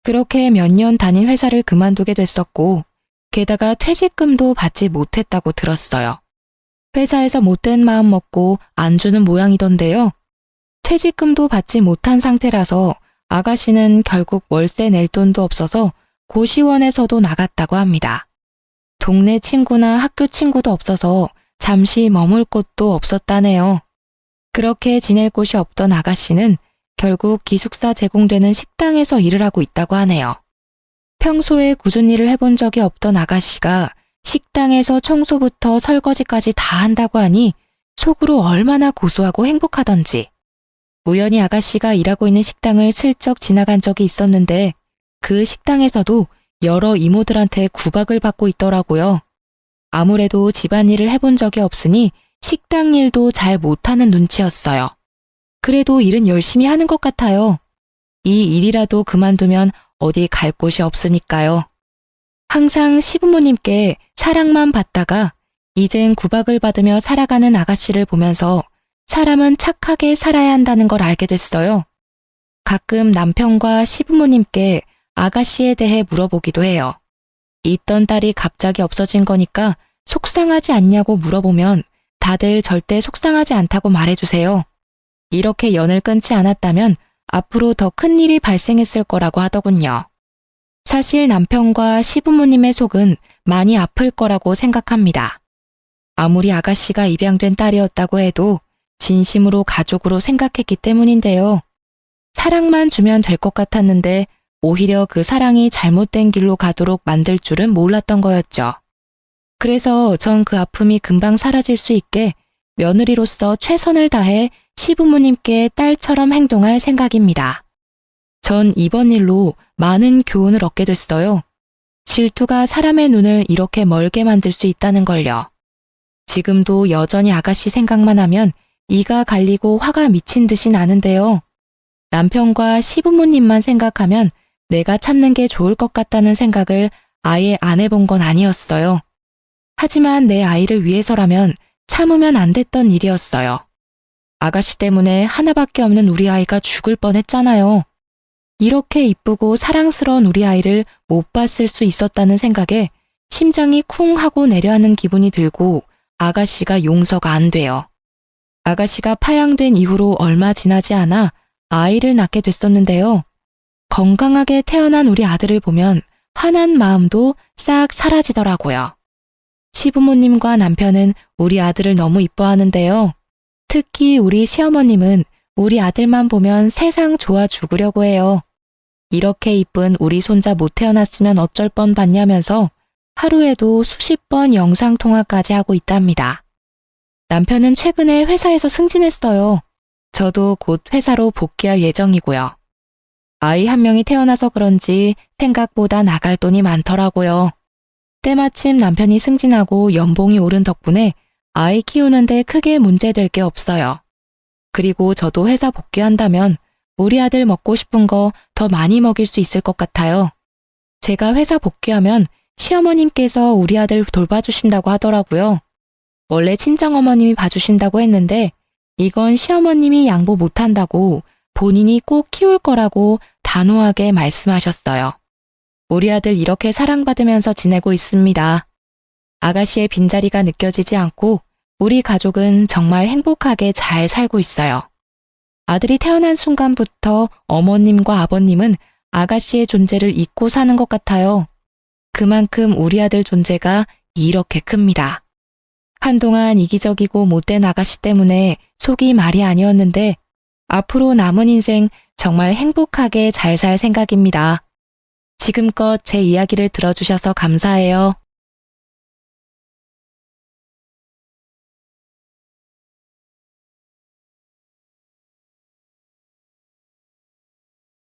그렇게 몇 년 다닌 회사를 그만두게 됐었고 게다가 퇴직금도 받지 못했다고 들었어요. 회사에서 못된 마음 먹고 안 주는 모양이던데요. 퇴직금도 받지 못한 상태라서 아가씨는 결국 월세 낼 돈도 없어서 고시원에서도 나갔다고 합니다. 동네 친구나 학교 친구도 없어서 잠시 머물 곳도 없었다네요. 그렇게 지낼 곳이 없던 아가씨는 결국 기숙사 제공되는 식당에서 일을 하고 있다고 하네요. 평소에 꾸준히 일을 해본 적이 없던 아가씨가 식당에서 청소부터 설거지까지 다 한다고 하니 속으로 얼마나 고소하고 행복하던지. 우연히 아가씨가 일하고 있는 식당을 슬쩍 지나간 적이 있었는데 그 식당에서도 여러 이모들한테 구박을 받고 있더라고요. 아무래도 집안일을 해본 적이 없으니 식당 일도 잘 못하는 눈치였어요. 그래도 일은 열심히 하는 것 같아요. 이 일이라도 그만두면 어디 갈 곳이 없으니까요. 항상 시부모님께 사랑만 받다가 이젠 구박을 받으며 살아가는 아가씨를 보면서 사람은 착하게 살아야 한다는 걸 알게 됐어요. 가끔 남편과 시부모님께 아가씨에 대해 물어보기도 해요. 있던 딸이 갑자기 없어진 거니까 속상하지 않냐고 물어보면 다들 절대 속상하지 않다고 말해주세요. 이렇게 연을 끊지 않았다면 앞으로 더 큰 일이 발생했을 거라고 하더군요. 사실 남편과 시부모님의 속은 많이 아플 거라고 생각합니다. 아무리 아가씨가 입양된 딸이었다고 해도 진심으로 가족으로 생각했기 때문인데요. 사랑만 주면 될 것 같았는데 오히려 그 사랑이 잘못된 길로 가도록 만들 줄은 몰랐던 거였죠. 그래서 전 그 아픔이 금방 사라질 수 있게 며느리로서 최선을 다해 시부모님께 딸처럼 행동할 생각입니다. 전 이번 일로 많은 교훈을 얻게 됐어요. 질투가 사람의 눈을 이렇게 멀게 만들 수 있다는 걸요. 지금도 여전히 아가씨 생각만 하면 이가 갈리고 화가 미친 듯이 나는데요. 남편과 시부모님만 생각하면 내가 참는 게 좋을 것 같다는 생각을 아예 안 해본 건 아니었어요. 하지만 내 아이를 위해서라면 참으면 안 됐던 일이었어요. 아가씨 때문에 하나밖에 없는 우리 아이가 죽을 뻔했잖아요. 이렇게 이쁘고 사랑스러운 우리 아이를 못 봤을 수 있었다는 생각에 심장이 쿵 하고 내려앉는 기분이 들고 아가씨가 용서가 안 돼요. 아가씨가 파양된 이후로 얼마 지나지 않아 아이를 낳게 됐었는데요. 건강하게 태어난 우리 아들을 보면 화난 마음도 싹 사라지더라고요. 시부모님과 남편은 우리 아들을 너무 이뻐하는데요. 특히 우리 시어머님은 우리 아들만 보면 세상 좋아 죽으려고 해요. 이렇게 이쁜 우리 손자 못 태어났으면 어쩔 뻔 봤냐면서 하루에도 수십 번 영상통화까지 하고 있답니다. 남편은 최근에 회사에서 승진했어요. 저도 곧 회사로 복귀할 예정이고요. 아이 한 명이 태어나서 그런지 생각보다 나갈 돈이 많더라고요. 때마침 남편이 승진하고 연봉이 오른 덕분에 아이 키우는데 크게 문제될 게 없어요. 그리고 저도 회사 복귀한다면 우리 아들 먹고 싶은 거 더 많이 먹일 수 있을 것 같아요. 제가 회사 복귀하면 시어머님께서 우리 아들 돌봐주신다고 하더라고요. 원래 친정어머님이 봐주신다고 했는데 이건 시어머님이 양보 못한다고 본인이 꼭 키울 거라고 단호하게 말씀하셨어요. 우리 아들 이렇게 사랑받으면서 지내고 있습니다. 아가씨의 빈자리가 느껴지지 않고 우리 가족은 정말 행복하게 잘 살고 있어요. 아들이 태어난 순간부터 어머님과 아버님은 아가씨의 존재를 잊고 사는 것 같아요. 그만큼 우리 아들 존재가 이렇게 큽니다. 한동안 이기적이고 못된 아가씨 때문에 속이 말이 아니었는데 앞으로 남은 인생 정말 행복하게 잘 살 생각입니다. 지금껏 제 이야기를 들어주셔서 감사해요.